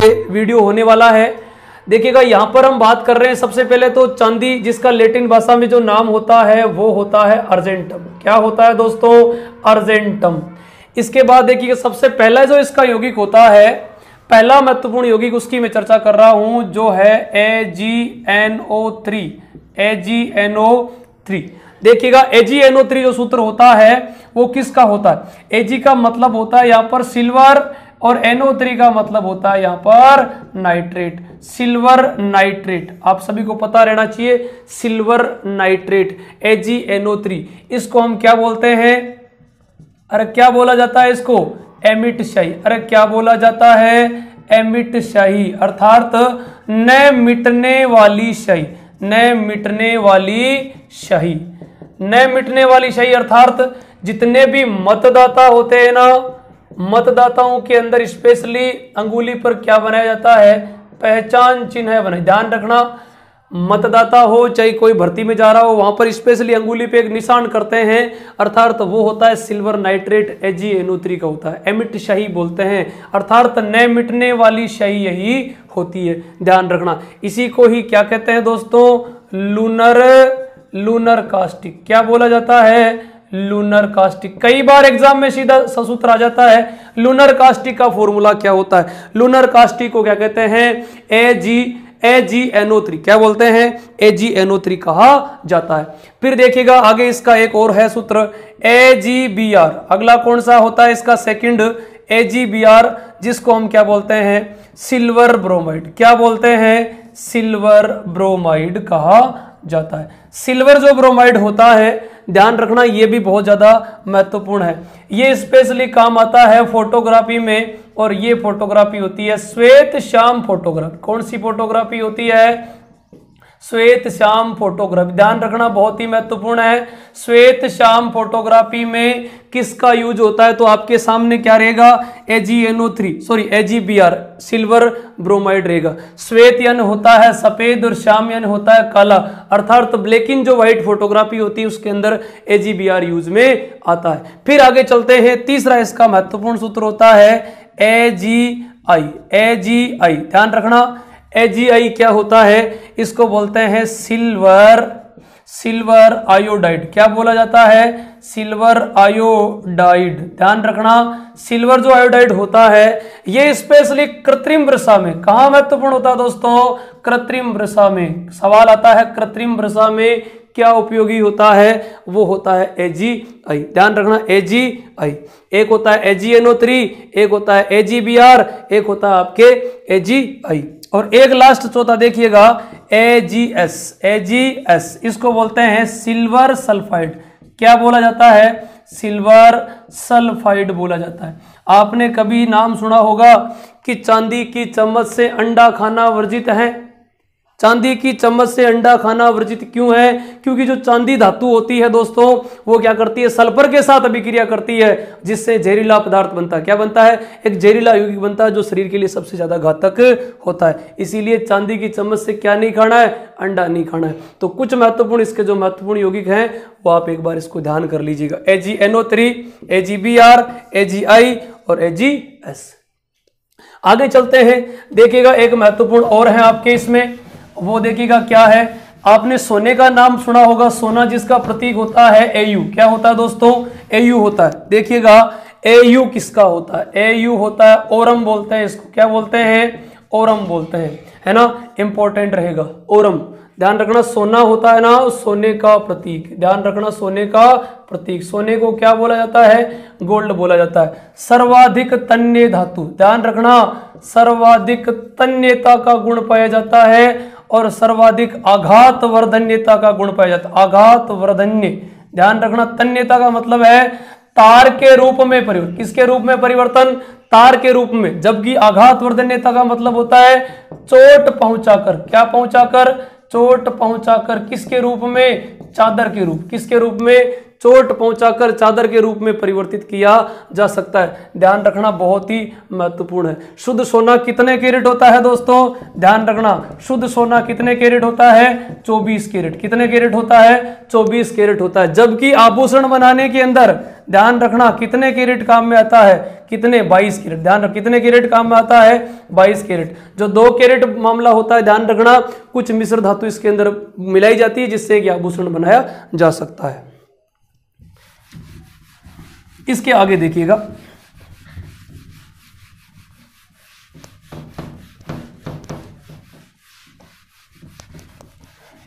Video होने वाला है। देखिएगा यहाँ पर हम बात कर रहे हैं सबसे पहले तो चांदी, जिसका लैटिन भाषा में जो नाम होता है वो होता है अर्जेंटम। क्या होता है दोस्तों? अर्जेंटम। इसके बाद देखिएगा सबसे पहला जो इसका यौगिक होता है, पहला महत्वपूर्ण यौगिक उसकी मैं चर्चा कर रहा हूं, जो है AgNO3। AgNO3 देखिएगा, AgNO3 जो सूत्र होता है वो किसका होता है? Ag का मतलब होता है यहाँ पर सिल्वर और NO3 का मतलब होता है यहाँ पर नाइट्रेट, सिल्वर नाइट्रेट। आप सभी को पता रहना चाहिए, सिल्वर नाइट्रेट AgNO3। इसको हम क्या बोलते हैं? अरे क्या बोला जाता है इसको? एमिट शाही। अरे क्या बोला जाता है? एमिट शाही, अर्थात न मिटने वाली शाही। न मिटने वाली शाही, न मिटने वाली शाही अर्थात जितने भी मतदाता होते हैं ना, मतदाताओं के अंदर स्पेशली अंगुली पर क्या बनाया जाता है? पहचान चिन्ह बना। ध्यान रखना, मतदाता हो चाहे कोई भर्ती में जा रहा हो, वहां पर स्पेशली अंगुली पे एक निशान करते हैं, अर्थात वो होता है सिल्वर नाइट्रेट AgNO3 का होता है। एमिट शाही बोलते हैं, अर्थात न मिटने वाली शाही यही होती है। ध्यान रखना, इसी को ही क्या कहते हैं दोस्तों? Lunar caustic. क्या बोला जाता है? Lunar caustic. कई बार एग्जाम में सीधा सूत्र आ जाता है। लूनर कास्टिक का फॉर्मूला क्या होता है? लूनर कास्टिक को क्या कहते हैं? AgNO3। क्या बोलते हैं? AgNO3 कहा जाता है। फिर देखिएगा आगे इसका एक और है सूत्र AgBr। अगला कौन सा होता है इसका? सेकंड AgBr, जिसको हम क्या बोलते हैं? Silver bromide. क्या बोलते हैं? सिल्वर ब्रोमाइड कहा जाता है। सिल्वर जो ब्रोमाइड होता है, ध्यान रखना, ये भी बहुत ज्यादा महत्वपूर्ण है। ये स्पेशली काम आता है फोटोग्राफी में, और ये फोटोग्राफी होती है श्वेत श्याम फोटोग्राफी। कौन सी फोटोग्राफी होती है? श्वेत श्याम फोटोग्राफी। ध्यान रखना, बहुत ही महत्वपूर्ण है। श्वेत श्याम फोटोग्राफी में किसका यूज होता है? तो आपके सामने क्या रहेगा? AgBr, सिल्वर ब्रोमाइड रहेगा। श्वेत यानी होता है सफेद और श्याम यानी होता है काला, अर्थात ब्लैक एंड जो व्हाइट फोटोग्राफी होती है उसके अंदर AgBr यूज में आता है। फिर आगे चलते हैं, तीसरा इसका महत्वपूर्ण सूत्र होता है AgI। ध्यान रखना, AgI क्या होता है? इसको बोलते हैं सिल्वर आयोडाइड। क्या बोला जाता है? Silver iodide. ध्यान रखना, सिल्वर जो आयोडाइड होता है ये स्पेशली कृत्रिम वृषा में, कहां महत्वपूर्ण होता है दोस्तों? कृत्रिम वृषा में। सवाल आता है कृत्रिम वृषा में क्या उपयोगी होता है? वो होता है AgI। ध्यान रखना, AgI। एक होता है AgNO3, एक होता है AgBr, एक होता है आपके AgI, और एक लास्ट चौथा देखिएगा AgS। इसको बोलते हैं सिल्वर सल्फाइड। क्या बोला जाता है? सिल्वर सल्फाइड बोला जाता है। आपने कभी नाम सुना होगा कि चांदी की चम्मच से अंडा खाना वर्जित है। चांदी की चम्मच से अंडा खाना वर्जित क्यों है? क्योंकि जो चांदी धातु होती है दोस्तों, वो क्या करती है? सल्फर के साथ अभिक्रिया करती है, जिससे जहरीला पदार्थ बनता है। क्या बनता है? एक जहरीला यौगिक बनता है, जो शरीर के लिए सबसे ज्यादा घातक होता है। इसीलिए चांदी की चम्मच से क्या नहीं खाना है? अंडा नहीं खाना है। तो कुछ महत्वपूर्ण इसके जो महत्वपूर्ण यौगिक हैं वो आप एक बार इसको ध्यान कर लीजिएगा। AgNO3, AgBr, AgI और AgS। आगे चलते हैं, देखिएगा एक महत्वपूर्ण और है आपके इसमें, वो देखिएगा क्या है? आपने सोने का नाम सुना होगा, सोना जिसका प्रतीक होता है Au। क्या होता है दोस्तों? Au होता है। देखिएगा Au किसका होता है? Au होता है ओरम बोलते हैं इसको। क्या बोलते हैं? ओरम बोलते हैं, है ना? इंपॉर्टेंट रहेगा ओरम। ध्यान रखना, सोना होता है ना, सोने का प्रतीक। ध्यान रखना, सोने का प्रतीक। सोने को क्या बोला जाता है? गोल्ड बोला जाता है। सर्वाधिक तन्य धातु। ध्यान रखना, सर्वाधिक तन्यता का गुण पाया जाता है और सर्वाधिक आघात वर्धन्यता का गुण पाया जाता है। आघात वर्धन्य। ध्यान रखना, तन्यता का मतलब है तार के रूप में परिवर्तन। किसके रूप में परिवर्तन? तार के रूप में। जबकि आघात वर्धन्यता का मतलब होता है चोट पहुंचाकर। क्या पहुंचाकर? चोट पहुंचाकर। किसके रूप में? चादर के रूप। किसके रूप में? चोट पहुंचाकर चादर के रूप में परिवर्तित किया जा सकता है। ध्यान रखना, बहुत ही महत्वपूर्ण है। शुद्ध सोना कितने कैरेट होता है दोस्तों? ध्यान रखना, शुद्ध सोना कितने कैरेट होता है? 24 कैरेट। कितने कैरेट होता है? 24 कैरेट होता है। जबकि आभूषण बनाने के अंदर, ध्यान रखना कितने कैरेट काम में आता है, कितने 22 कैरेट। ध्यान रख कितने कैरेट काम में आता है, 22 कैरेट। जो 2 कैरेट मामला होता है, ध्यान रखना कुछ मिश्र धातु इसके अंदर मिलाई जाती है जिससे कि आभूषण बनाया जा सकता है। इसके आगे देखिएगा,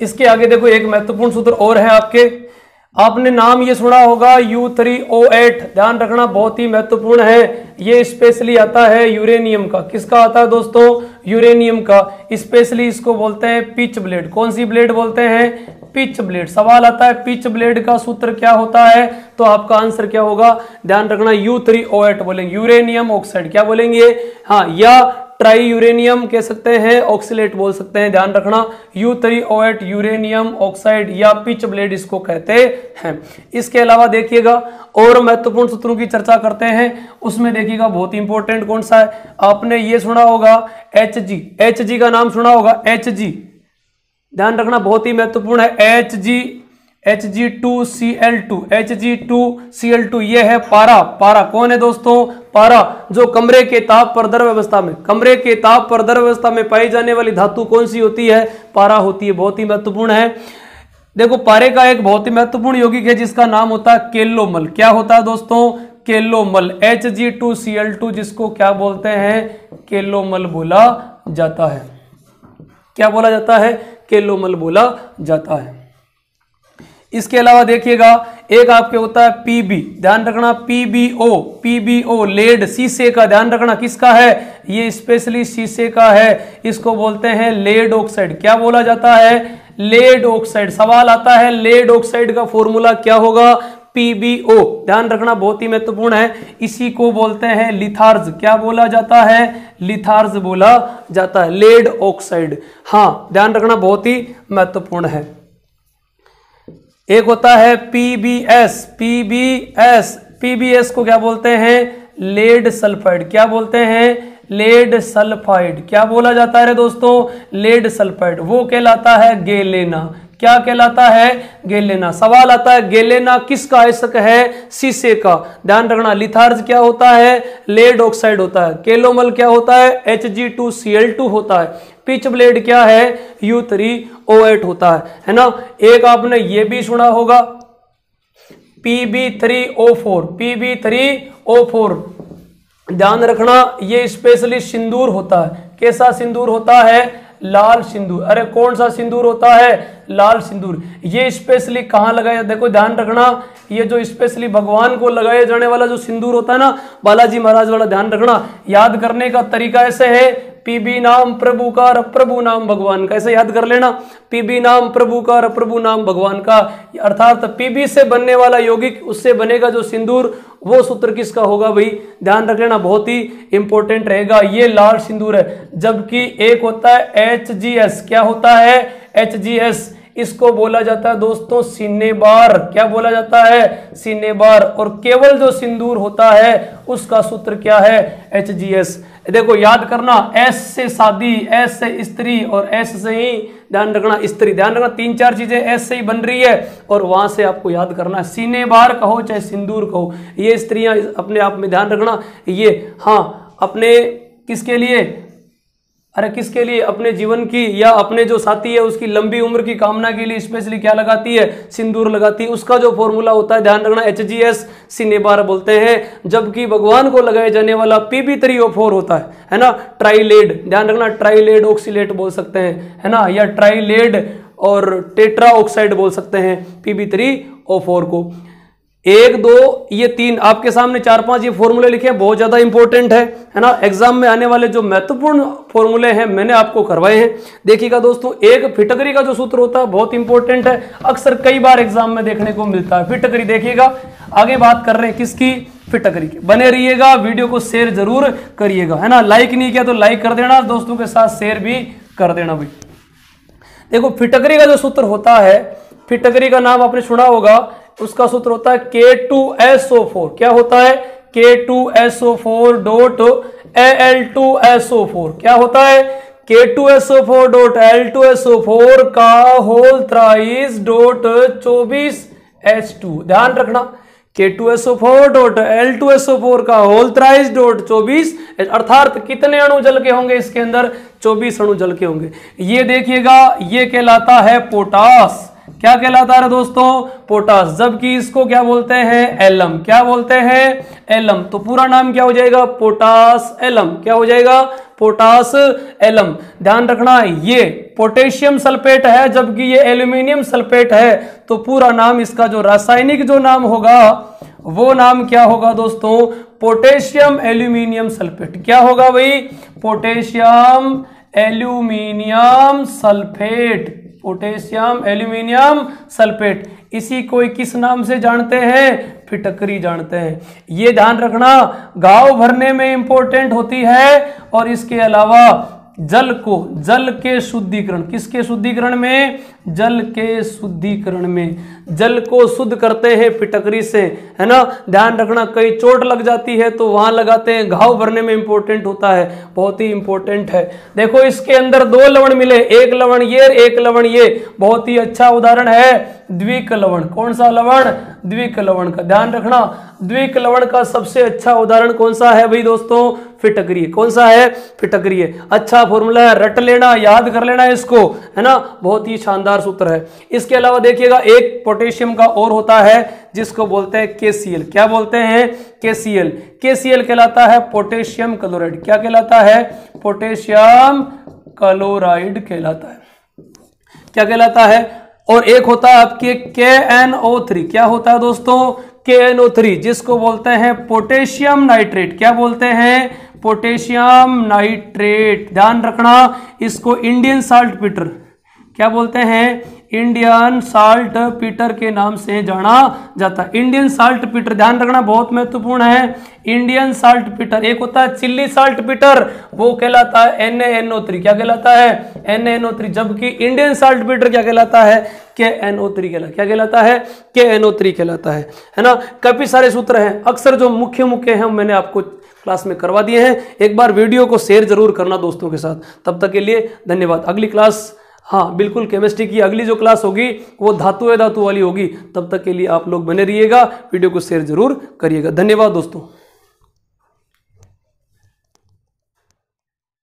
इसके आगे देखो एक महत्वपूर्ण सूत्र और है आपके, आपने नाम ये सुना होगा U3O8। ध्यान रखना बहुत ही महत्वपूर्ण है, ये स्पेशली आता है यूरेनियम का। किसका आता है दोस्तों, यूरेनियम का। स्पेशली इसको बोलते हैं पिच ब्लेड। कौन सी ब्लेड बोलते हैं, पिच ब्लेड। सवाल आता है पिच ब्लेड का सूत्र क्या होता है, तो आपका आंसर क्या होगा, ध्यान रखना U3O8 बोलेंगे, यूरेनियम ऑक्साइड। क्या बोलेंगे, हाँ, या ट्राई यूरेनियम कह सकते हैं, ऑक्सीलेट बोल सकते हैं। ध्यान रखना U3O8 यूरेनियम ऑक्साइड या पिच ब्लेड इसको कहते हैं। इसके अलावा देखिएगा और महत्वपूर्ण सूत्रों की चर्चा करते हैं, उसमें देखिएगा बहुत इंपॉर्टेंट कौन सा है, आपने ये सुना होगा Hg। Hg का नाम सुना होगा, Hg। ध्यान रखना बहुत ही महत्वपूर्ण है, Hg2Cl2, Hg2Cl2 ये है पारा। पारा कौन है दोस्तों, पारा जो कमरे के ताप पर द्रव अवस्था में, कमरे के ताप पर द्रव अवस्था में पाई जाने वाली धातु कौन सी होती है, पारा होती है। बहुत ही महत्वपूर्ण है। देखो पारे का एक बहुत ही महत्वपूर्ण यौगिक है जिसका नाम होता है केलोमल। क्या होता है दोस्तों, केलोमल। Hg2Cl2 जिसको क्या बोलते हैं, केलोमल बोला जाता है। क्या बोला जाता है, केलोमल बोला जाता है। इसके अलावा देखिएगा एक आपके होता है पीबी। ध्यान रखना पीबीओ लेड, शीशे का। ध्यान रखना किसका है, ये स्पेशली शीशे का है, इसको बोलते हैं लेड ऑक्साइड। क्या बोला जाता है, लेड ऑक्साइड। सवाल आता है लेड ऑक्साइड का फॉर्मूला क्या होगा, PbO। ध्यान रखना बहुत ही महत्वपूर्ण है, इसी को बोलते हैं लिथार्ज। क्या बोला जाता है, लिथार्ज बोला जाता है, लेड ऑक्साइड। हाँ, ध्यान रखना बहुत ही महत्वपूर्ण है। एक होता है पीबीएस को क्या बोलते हैं, लेड सल्फाइड। क्या बोलते हैं, लेड सल्फाइड। क्या बोला जाता है दोस्तों, लेड सल्फाइड। वो कहलाता है गेलेना। क्या कहलाता है, गेलेना। सवाल आता है गेलेना किसका आयस्क है, शीशे का। ध्यान रखना लिथार्ज क्या होता है, लेड ऑक्साइड होता है। केलोमल क्या होता है, Hg2Cl2 होता है। पिच ब्लेड क्या है, U3O8 होता है ना। एक आपने ये भी सुना होगा Pb3O4। ध्यान रखना ये स्पेशली सिंदूर होता है। कैसा सिंदूर होता है, लाल सिंदूर। अरे कौन सा सिंदूर होता है, लाल सिंदूर। ये स्पेशली कहाँ लगाया, देखो ध्यान रखना, ये जो स्पेशली भगवान को लगाया जाने वाला जो सिंदूर होता है ना, बालाजी महाराज वाला। ध्यान रखना, याद करने का तरीका ऐसे है, पीबी नाम प्रभु का, प्रभु नाम भगवान का। ऐसे याद कर लेना, पीबी नाम प्रभु का, प्रभु नाम भगवान का। अर्थात पीबी से बनने वाला यौगिक, उससे बनेगा जो सिंदूर, वो सूत्र किसका होगा भाई, ध्यान रख लेना, बहुत ही इंपॉर्टेंट रहेगा। ये लाल सिंदूर है। जबकि एक होता है HGS। क्या होता है, HGS। इसको बोला जाता है दोस्तों सिनेबार। क्या बोला जाता है, सिनेबार। और केवल जो सिंदूर होता है उसका सूत्र क्या है, HGS। देखो याद करना, S से शादी, S से स्त्री और S से ही ध्यान रखना स्त्री। ध्यान रखना 3-4 चीजें S से ही बन रही है और वहां से आपको याद करना है। सिनेबार कहो चाहे सिंदूर कहो, ये स्त्रियां अपने आप में ध्यान रखना। ये हाँ अपने किसके लिए, अरे किसके लिए, अपने जीवन की या अपने जो साथी है उसकी लंबी उम्र की कामना के लिए स्पेशली क्या लगाती है, सिंदूर लगाती है। उसका जो फॉर्मूला होता है ध्यान रखना HGS, सिनेबार बोलते हैं। जबकि भगवान को लगाए जाने वाला Pb3O4 होता है ना, ट्राइलेड। ध्यान रखना, ट्राइलेड ऑक्सीलेट बोल सकते हैं, है ना, या ट्राइलेड और टेट्रा ऑक्साइड बोल सकते हैं Pb3O4 को। 1, 2 ये 3 आपके सामने 4-5 ये फॉर्मूले लिखे हैं, बहुत ज्यादा इंपॉर्टेंट है ना। एग्जाम में आने वाले जो महत्वपूर्ण फॉर्मूले हैं मैंने आपको करवाए हैं। देखिएगा दोस्तों, एक फिटकरी का जो सूत्र होता है बहुत इंपॉर्टेंट है, अक्सर कई बार एग्जाम में देखने को मिलता है। फिटकरी देखिएगा, आगे बात कर रहे हैं किसकी, फिटकरी की। बने रहिएगा, वीडियो को शेयर जरूर करिएगा, है ना। लाइक नहीं किया तो लाइक कर देना, दोस्तों के साथ शेयर भी कर देना भाई। देखो फिटकरी का जो सूत्र होता है, फिटकरी का नाम आपने सुना होगा, उसका सूत्र होता है K2SO4। क्या होता है, K2SO4.Al2SO4। क्या होता है, K2SO4.Al2SO4 का होल थ्राइस .24H2। ध्यान रखना K2SO4 डॉट L2SO4 का होल थ्राइस डॉट 24, अर्थात कितने अणु जल के होंगे इसके अंदर? 24 अणु जल के होंगे। ये देखिएगा, ये कहलाता है पोटास। क्या कहलाता है दोस्तों? पोटास। जबकि इसको क्या बोलते हैं? एलम। क्या बोलते हैं? एलम। तो पूरा नाम क्या हो जाएगा? Potash alum. क्या हो जाएगा? Potash alum. ध्यान रखना, ये पोटेशियम सल्फेट है जबकि ये एल्यूमिनियम सल्फेट है, तो पूरा नाम इसका जो रासायनिक जो नाम होगा वो नाम क्या होगा दोस्तों? Potassium aluminium sulphate. क्या होगा भाई? Potassium aluminium sulphate. Potassium aluminium sulphate. इसी को किस नाम से जानते हैं? फिटकरी जानते हैं। ये ध्यान रखना, घाव भरने में इंपॉर्टेंट होती है। और इसके अलावा जल के शुद्धिकरण, किसके शुद्धिकरण में? जल के शुद्धिकरण में। जल को शुद्ध करते हैं फिटकरी से, है ना। ध्यान रखना, कहीं चोट लग जाती है तो वहां लगाते हैं, घाव भरने में इंपॉर्टेंट होता है, बहुत ही इंपॉर्टेंट है। देखो इसके अंदर 2 लवण मिले, एक लवण ये, एक लवण ये। बहुत ही अच्छा उदाहरण है द्विक लवण। कौन सा लवण? द्विक लवण का। ध्यान रखना, द्विक लवण का सबसे अच्छा उदाहरण कौन सा है भाई दोस्तों? फिटकरी। कौन सा है? फिटकरी है। अच्छा फॉर्मूला है, रट लेना, याद कर लेना इसको, है ना। बहुत ही शानदार सूत्र है। इसके अलावा देखिएगा, एक पोटेशियम का और होता है जिसको बोलते हैं KCl। क्या बोलते हैं? KCl। KCl कहलाता है पोटेशियम क्लोराइड। क्या कहलाता है? पोटेशियम क्लोराइड कहलाता है। क्या कहलाता है? और एक होता है आपके KNO3। क्या होता है दोस्तों? KNO3, जिसको बोलते हैं पोटेशियम नाइट्रेट। क्या बोलते हैं? Potassium nitrate. ध्यान रखना, इसको इंडियन साल्ट पीटर, क्या बोलते हैं? इंडियन साल्ट पीटर के नाम से जाना जाता है। इंडियन साल्ट पीटर, ध्यान रखना, बहुत महत्वपूर्ण है। Indian salt Peter. एक होता है चिल्ली साल्ट पीटर, वो कहलाता है NaNO3। क्या कहलाता है? NaNO3। जबकि इंडियन साल्ट पीटर क्या कहलाता है? KNO3 कहलाता है। क्या कहलाता है? KNO3 कहलाता है ना। काफी सारे सूत्र हैं, अक्सर जो मुख्य हैं मैंने आपको क्लास में करवा दिए हैं। एक बार वीडियो को शेयर जरूर करना दोस्तों के साथ। तब तक के लिए धन्यवाद। अगली क्लास, हाँ बिल्कुल, केमिस्ट्री की अगली जो क्लास होगी वो धातु वाली होगी। तब तक के लिए आप लोग बने रहिएगा, वीडियो को शेयर जरूर करिएगा। धन्यवाद दोस्तों।